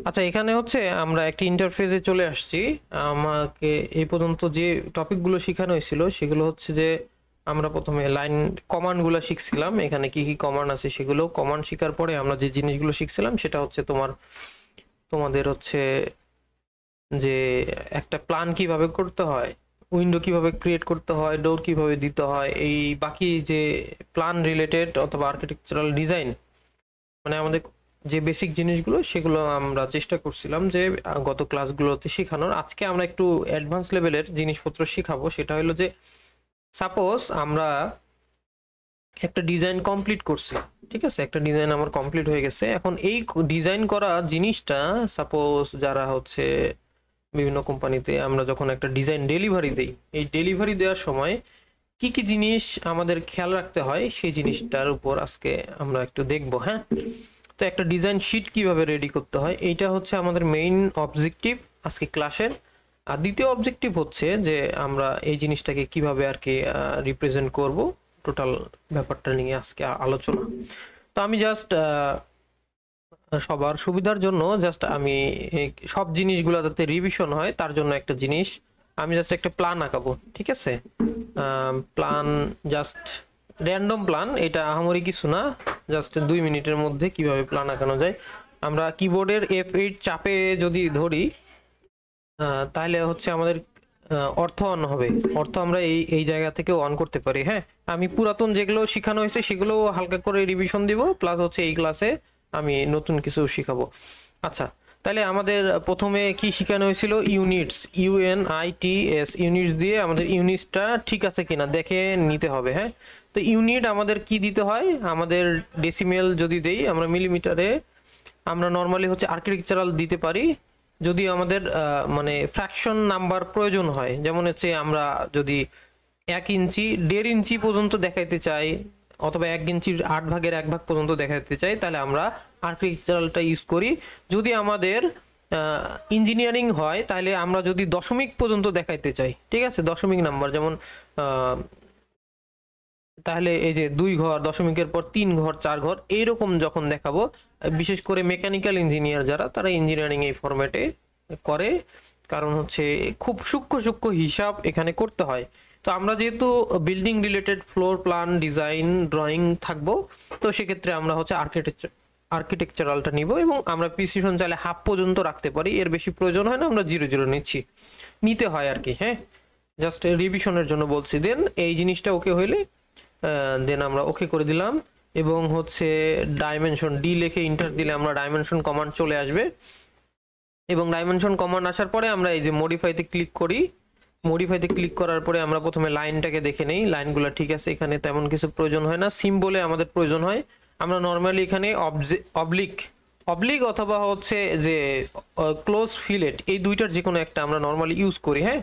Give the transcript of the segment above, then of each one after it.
আচ্ছা, এখানে হচ্ছে আমরা একটা ইন্টারফেসে চলে আসছি। আমাকে এই পর্যন্ত যে টপিকগুলো শেখানো হয়েছিল সেগুলো হচ্ছে যে আমরা প্রথমে লাইন কমান্ডগুলো শিখছিলাম। এখানে কি কি কমান্ড আছে সেগুলো কমান্ড শেখার পরে আমরা যে জিনিসগুলো শিখছিলাম সেটা হচ্ছে তোমাদের হচ্ছে যে একটা প্ল্যান কিভাবে করতে হয়, উইন্ডো কিভাবে ক্রিয়েট করতে হয়, ডোর কিভাবে দিতে হয়, এই বাকি যে প্ল্যান রিলেটেড অথবা আর্কিটেকচারাল ডিজাইন, মানে আমাদের যে বেসিক জিনিসগুলো সেগুলো আমরা চেষ্টা করছিলাম যে গত ক্লাসগুলোতে শেখানোর। আজকে আমরা একটু অ্যাডভান্স লেভেলের জিনিসপত্র শেখাবো। সেটা হলো যে সাপোজ আমরা একটা ডিজাইন কমপ্লিট করছি, ঠিক আছে, একটা ডিজাইন আমার কমপ্লিট হয়ে গেছে। এখন এই ডিজাইন করা জিনিসটা সাপোজ যারা হচ্ছে বিভিন্ন কোম্পানিতে আমরা যখন একটা ডিজাইন ডেলিভারি দেই, এই ডেলিভারি দেওয়ার সময় কি কি জিনিস আমাদের খেয়াল রাখতে হয় সেই জিনিসটার উপর আজকে আমরা একটু দেখবো। হ্যাঁ, তো একটা ডিজাইন শিট কিভাবে রেডি করতে হয় এইটা হচ্ছে আমাদের মেইন অবজেক্টিভ আজকে ক্লাসের। আর দ্বিতীয় অবজেক্টিভ হচ্ছে যে আমরা এই জিনিসটাকে কিভাবে আর কি রিপ্রেজেন্ট করব, টোটাল ব্যাপারটা নিয়ে আজকে আলোচনা। তো আমি জাস্ট সবার সুবিধার জন্য জাস্ট আমি সব জিনিসগুলো যাতে রিভিশন হয় তার জন্য একটা জিনিস আমি জাস্ট একটা প্ল্যান আঁকাবো, ঠিক আছে। প্ল্যান জাস্ট র্যান্ডম প্ল্যান, এটা আহামরি কিছু না, জাস্ট 2 মিনিটের মধ্যে কিভাবে প্ল্যান আঁকানো যায়। আমরা কিবোর্ডের F8 চাপে যদি ধরি তাহলে হচ্ছে আমাদের অর্থ অন হবে, অর্থ আমরা এই এই জায়গা থেকে অন করতে পারি। হ্যাঁ, আমি পুরাতন যেগুলো শেখানো হয়েছে সেগুলো হালকা করে রিভিশন দিব, প্লাস হচ্ছে এই ক্লাসে আমি নতুন কিছু শিখাবো। আচ্ছা, তাহলে আমাদের প্রথমে কি শেখানো হয়েছিল? ইউনিটস, UNITS, ইউনিটস দিয়ে আমাদের ইউনিটসটা ঠিক আছে কিনা দেখে নিতে হবে। হ্যাঁ, তো ইউনিট আমাদের কি দিতে হয়? আমাদের ডেসিমেল যদি দেই আমরা মিলিমিটারে, আমরা নর্মালি হচ্ছে আর্কিটেকচারাল দিতে পারি যদি আমাদের মানে ফ্র্যাকশন নাম্বার প্রয়োজন হয়। যেমন হচ্ছে আমরা যদি 1 ইঞ্চি 1.5 ইঞ্চি পর্যন্ত দেখাইতে চাই অথবা 1 ইঞ্চির 8 ভাগের 1 ভাগ পর্যন্ত দেখাতে চাই তাহলে আমরা আর্কিটেকচারালটা ইউজ করি। যদি আমাদের ইঞ্জিনিয়ারিং হয় তাহলে আমরা যদি দশমিক পর্যন্ত দেখাইতে চাই, ঠিক আছে, দশমিক নাম্বার যেমন তাহলে এই যে 2 ঘর, দশমিকের পর 3 ঘর, 4 ঘর, এইরকম যখন দেখাবো, বিশেষ করে মেকানিক্যাল ইঞ্জিনিয়ার যারা, তারা ইঞ্জিনিয়ারিং এই ফরম্যাটে করে, কারণ হচ্ছে খুব সূক্ষ্ম সূক্ষ্ম হিসাব এখানে করতে হয়। তো আমরা যেহেতু building related floor plan design drawing থাকবো, তো সেক্ষেত্রে আমরা হচ্ছে আর্কিটেকচারালটা নিব এবং আমরা প্রিসিশন চাইলে হাফ পর্যন্ত রাখতে পারি, এর বেশি প্রয়োজন হয় না, আমরা 0 0 নিতে হয় আর কি। হ্যাঁ, জাস্ট রিভিশনের জন্য বলছি। দেন এই জিনিসটা ওকে হইলে দেন আমরা ওকে করে দিলাম এবং হচ্ছে ডাইমেনশন ডি লিখে ইন্টার দিলে আমরা ডাইমেনশন কমান্ড চলে আসবে এবং ডাইমেনশন কমান্ড আসার পরে আমরা এই যে মডিফাইতে ক্লিক করি। মডিফাইতে ক্লিক করার পরে আমরা প্রথমে লাইনটাকে দেখে নেই, লাইনগুলো ঠিক আছে, এখানে তেমন কিছু প্রয়োজন হয় না, সিম্বলে আমাদের প্রয়োজন হয়। আমরা নর্মালি এখানে অবলিক অবলিক অথবা হচ্ছে যে ক্লোজ ফিলেট, এই দুইটার যে কোনো একটা আমরা নর্মালি ইউজ করি। হ্যাঁ,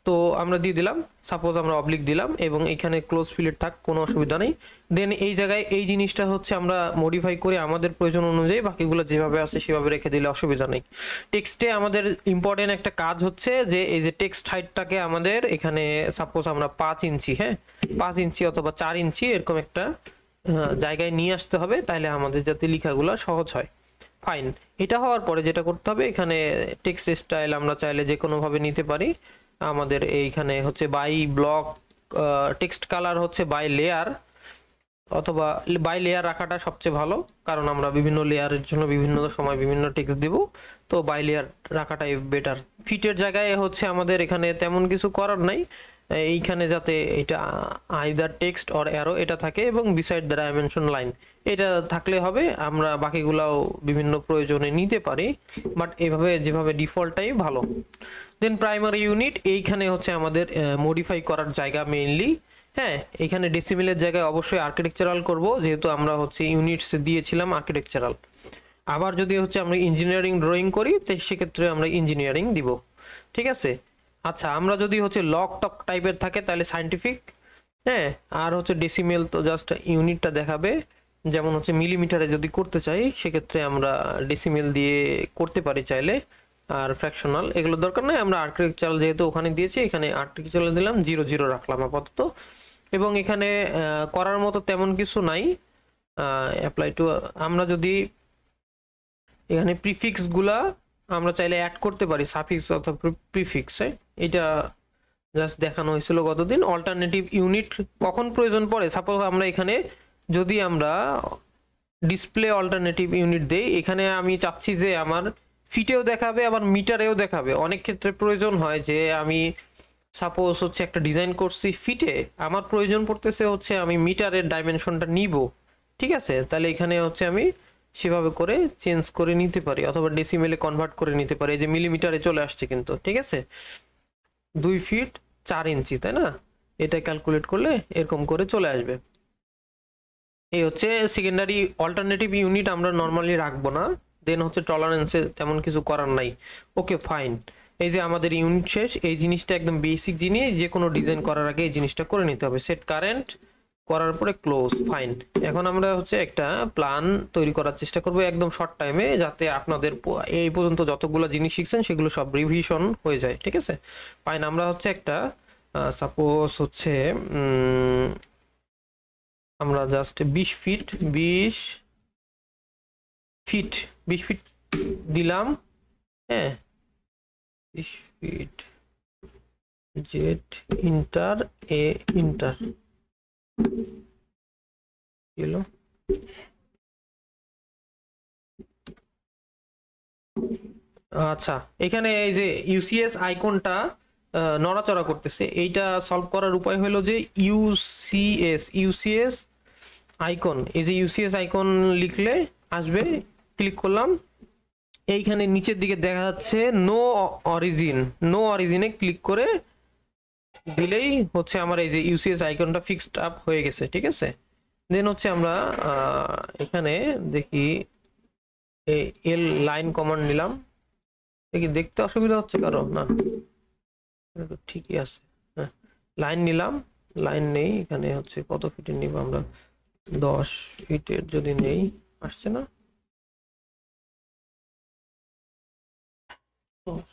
তো আমরা দিয়ে দিলাম, সাপোজ আমরা অবলিক দিলাম এবং এখানে ক্লোজ ফিলেট থাক, কোনো অসুবিধা নেই। দেন এই জায়গায় এই জিনিসটা হচ্ছে আমরা মডিফাই করে আমাদের প্রয়োজন অনুযায়ী বাকিগুলো যেভাবে আছে সেভাবে রেখে দিলে অসুবিধা নেই। টেক্সটে আমাদের ইম্পর্টেন্ট একটা কাজ হচ্ছে যে এই যে টেক্সট হাইটটাকে আমাদের এখানে সাপোজ আমরা 5 ইঞ্চি, হ্যাঁ 5 ইঞ্চি অথবা 4 ইঞ্চি এরকম একটা জায়গায় নিয়ে আসতে হবে, তাহলে আমাদের যাতে লেখাগুলো সহজ হয়। ফাইন, এটা হওয়ার পরে যেটা করতে হবে, এখানে টেক্সট স্টাইল আমরা চাইলে যে কোনোভাবে নিতে পারি। আমাদের এইখানে হচ্ছে বাই ব্লক, টেক্সট কালার হচ্ছে বাই লেয়ার অথবা বাই লেয়ার রাখাটা সবচেয়ে ভালো, কারণ আমরা বিভিন্ন লেয়ারের জন্য বিভিন্ন সময় বিভিন্ন টেক্সট দিব, তো বাই লেয়ার রাখাটাই বেটার। ফিটের জায়গায় হচ্ছে আমাদের এখানে তেমন কিছু করার নাই, এইখানে যাতে এটা আইদার টেক্সট অর অ্যারো এটা থাকে এবং বিসাইড দ্য ডাইমেনশন লাইন এটা থাকলে হবে। আমরা বাকিগুলাও বিভিন্ন প্রয়োজনে নিতে পারি, বাট এভাবে যেভাবে ডিফল্টটাই ভালো। দেন প্রাইমারি ইউনিট, এইখানে হচ্ছে আমাদের মডিফাই করার জায়গা মেইনলি। হ্যাঁ, এখানে ডেসিমেলের জায়গায় অবশ্যই আর্কিটেকচারাল করব, যেহেতু আমরা হচ্ছে ইউনিটস দিয়েছিলাম আর্কিটেকচারাল। আবার যদি হচ্ছে আমরা ইঞ্জিনিয়ারিং ড্রয়িং করি তো সেক্ষেত্রে আমরা ইঞ্জিনিয়ারিং দিব, ঠিক আছে। আচ্ছা, আমরা যদি হচ্ছে লক টক টাইপের থাকে তাহলে সায়েন্টিফিক। হ্যাঁ, আর হচ্ছে ডেসিমেল তো জাস্ট ইউনিটটা দেখাবে, যেমন হচ্ছে মিলিমিটারে যদি করতে চাই সেক্ষেত্রে আমরা ডেসিমেল দিয়ে করতে পারি চাইলে। আর ফ্র্যাকশনাল এগুলো দরকার নাই, আমরা আর্কিটেকচারাল যেহেতু ওখানে দিয়েছি এখানে আর্কিটেকচারাল দিলাম, 0 0 রাখলাম আপাতত। এবং এখানে করার মতো তেমন কিছু নাই। অ্যাপ্লাই টু, আমরা যদি এখানে প্রিফিক্স গুলা আমরা চাইলে অ্যাড করতে পারি, সাফিক্স অথবা প্রিফিক্স। এটা জাস্ট দেখানো হয়েছিল গতদিন। অল্টারনেটিভ ইউনিট কখন প্রয়োজন পড়ে, সাপোজ আমরা এখানে যদি আমরা ডিসপ্লে অল্টারনেটিভ ইউনিট দেই, এখানে আমি চাচ্ছি যে আমার ফিটেও দেখাবে আবার মিটারেও দেখাবে। অনেক ক্ষেত্রে প্রয়োজন হয় যে আমি সাপোজ হচ্ছে একটা ডিজাইন করছি ফিটে, আমার প্রয়োজন পড়তেছে হচ্ছে আমি মিটারের ডাইমেনশনটা নিব, ঠিক আছে? তাহলে এখানে হচ্ছে আমি সেভাবে করে চেঞ্জ করে নিতে পারি অথবা ডেসিমেলে কনভার্ট করে নিতে পারি। এই যে মিলিমিটারে চলে আসছে কিন্তু, ঠিক আছে? 2 ফিট 4 ইঞ্চি, তাই না? এটা ক্যালকুলেট করলে এরকম করে চলে আসবে। এই হচ্ছে সেকেন্ডারি অল্টারনেটিভ ইউনিট আমরা নর্মালি রাখবো না। দেন হচ্ছে টলারেন্সে তেমন কিছু করার নাই। ওকে ফাইন, এই যে আমাদের ইউনিট শেষ। এই জিনিসটা একদম বেসিক জিনিস, যে কোনো ডিজাইন করার আগে এই জিনিসটা করে নিতে হবে। সেট কারেন্ট করার পরে ক্লোজ, ফাইন। এখন আমরা হচ্ছে একটা প্ল্যান তৈরি করার চেষ্টা করবো একদম শর্ট টাইমে, যাতে আপনাদের এই পর্যন্ত যতগুলো জিনিস শিখছেন সেগুলো সব রিভিশন হয়ে যায়, ঠিক আছে? ফাইন, আমরা হচ্ছে একটা সাপোজ হচ্ছে আমরা জাস্ট 20 ফিট 20 ফিট দিলাম। হ্যাঁ, 20 ফিট জেড ইন্টার এ ইন্টার এলো। আচ্ছা, এখানে এই যে ইউসিএস আইকনটা নড়াচড়া করতেছে, এইটা সলভ করার উপায় হলো যে ইউসিএস আইকন, এই যে ইউসিএস আইকন লিখলে আসবে, ক্লিক করলাম, এইখানে নিচের দিকে দেখা যাচ্ছে নো অরিজিনে ক্লিক করে দিলেই হচ্ছে আমার এই যে ইউসিএস আইকনটা ফিক্সড আপ হয়ে গেছে, ঠিক আছে? দেন হচ্ছে আমরা এখানে দেখি এল লাইন কমান্ড নিলাম, দেখি দেখতে অসুবিধা হচ্ছে কারো? না, ঠিকই আছে। হ্যাঁ, লাইন নিলাম, লাইন নেই এখানে হচ্ছে কত ফিটের নিব আমরা? 10 ফিটের যদি নেই, আসছে না? 10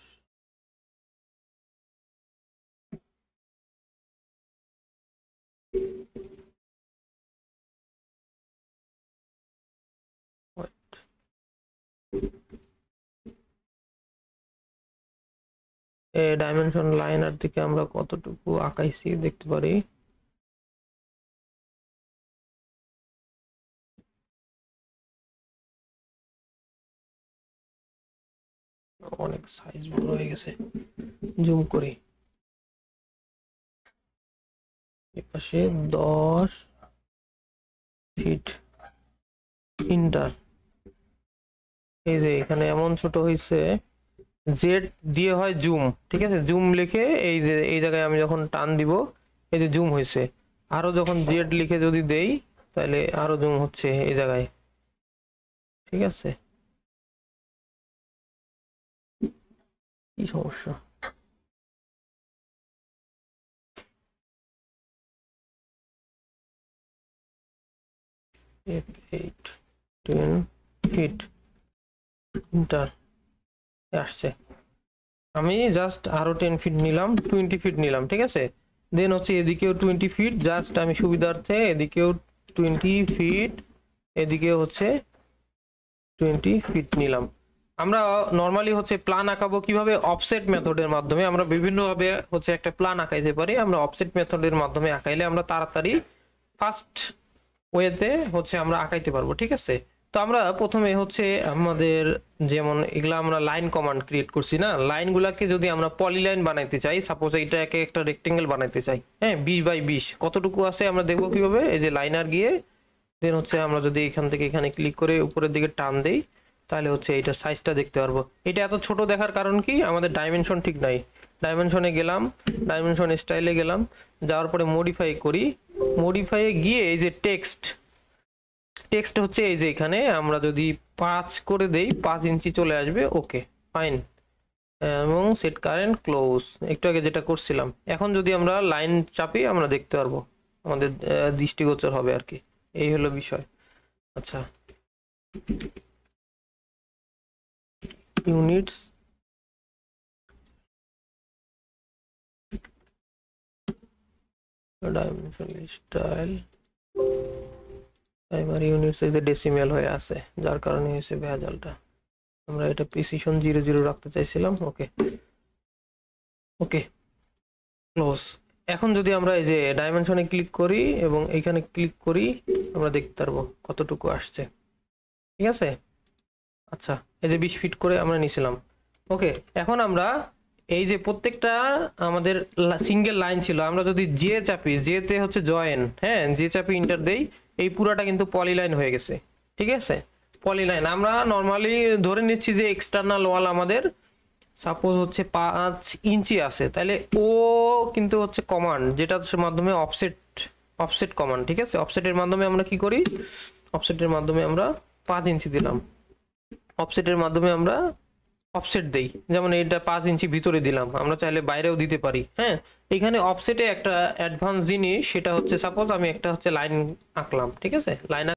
ডাইমেনশন লাইনার থেকে আমরা কতটুকু আঁকাইছি দেখতে পারি। অনেক সাইজ বড় হয়ে গেছে, জুম করি। এপাশে 10 ফিট ইন্টার, এই যে এখানে এমন ছোট হয়েছে, জেড দিয়ে হয় জুম, ঠিক আছে? জুম লিখে এই যে এই জায়গায় আমি যখন টান দিব, এই যে জুম হয়েছে। আরো যখন জেড লিখে যদি দেই, তাহলে আরো জুম হচ্ছে এই জায়গায়, ঠিক আছে? কি সমস্যা? F8 10 ফিট ইন্টার আসছে। আমি জাস্ট আরো 10 ফিট নিলাম, 20 ফিট নিলাম, ঠিক আছে? দেন হচ্ছে এদিকেও 20 ফিট, জাস্ট আমি সুবিধার্থে এদিকেও 20 ফিট, এদিকেও হচ্ছে 20 ফিট নিলাম। আমরা নরমালি হচ্ছে প্ল্যান আঁকাবো কিভাবে? অফসেট মেথডের মাধ্যমে আমরা বিভিন্নভাবে হচ্ছে একটা প্ল্যান আঁকাইতে পারি। আমরা অফসেট মেথডের মাধ্যমে আঁকাইলে আমরা তাড়াতাড়ি ফাস্ট ওয়েতে হচ্ছে আমরা আঁকাইতে পারবো, ঠিক আছে? তো আমরা প্রথমে হচ্ছে আমাদের যেমন এগুলা আমরা লাইন কমান্ড ক্রিয়েট করছি না, লাইনগুলাকে যদি আমরা পলিলাইন বানাইতে চাই, সাপোজ এইটাকে একটা রেক্টেঙ্গেল বানাইতে চাই, হ্যাঁ, 20 বাই 20 কতটুকু আছে আমরা দেখবো কিভাবে? এই যে লাইনার গিয়ে দেন হচ্ছে আমরা যদি এখান থেকে এখানে ক্লিক করে উপরের দিকে টান দেই, তাহলে হচ্ছে এটা সাইজটা দেখতে পারবো। এটা এত ছোট দেখার কারণ কি? আমাদের ডাইমেনশন ঠিক নাই। ডাইমেনশনে গেলাম, ডাইমেনশন স্টাইলে গেলাম, যাওয়ার পরে মডিফাই করি, মডিফাইয়ে গিয়ে এই যে টেক্সট হচ্ছে এই যে এখানে আমরা যদি 5 করে দেই 5 ইঞ্চি চলে আসবে। ওকে ফাইন, এবং সেট কারেন্ট ক্লোজ, একটু আগে যেটা করছিলাম। এখন যদি আমরা লাইন চাপি আমরা দেখতে পারবো, আমাদের দৃষ্টিগোচর হবে আর কি, এই হলো বিষয়। আচ্ছা, units dimension style primary units এই যে ডেসিমেল হয়ে আছে, যার কারণে হয়েছে ভেজালটা। আমরা এটা প্রিসিশন 00 রাখতে চাইছিলাম। ওকে ওকে ক্লোজ। এখন যদি আমরা এই যে ডাইমেনশনে ক্লিক করি এবং এখানে ক্লিক করি, আমরা দেখতে পারবো কতটুকু আসছে। ঠিক আছে, আচ্ছা এই যে 20 ফিট করে আমরা নিছিলাম। ওকে, এখন আমরা এই যে প্রত্যেকটা আমাদের সিঙ্গেল লাইন ছিল, আমরা যদি জে চাপি, জে তে হচ্ছে জয়েন, হ্যাঁ জে চাপি ইন্টার দেই, এই পুরাটা কিন্তু পলিলাইন হয়ে গেছে। ঠিক আছে, পলিলাইন। আমরা নর্মালি ধরে নিচ্ছি যে এক্সটার্নাল ওয়াল আমাদের সাপোজ হচ্ছে 5 ইঞ্চি আছে, তাহলে ও কিন্তু হচ্ছে কমান্ড, যেটার মাধ্যমে অফসেট কমান্ড। ঠিক আছে, অফসেটের মাধ্যমে আমরা কি করি, অফসেটের মাধ্যমে আমরা 5 ইঞ্চি দিলাম, অফসেটের মাধ্যমে আমরা অফসেট দেই। যেমন এটা 5 ইঞ্চি ভিতরে দিলাম, আমরা চাইলে বাইরেও দিতে পারি। হ্যাঁ, এখানে অফসেটে একটা অ্যাডভান্স জিনিস, সেটা হচ্ছে সাপোজ আমি একটা হচ্ছে লাইন আঁকলাম। ঠিক আছে, লাইন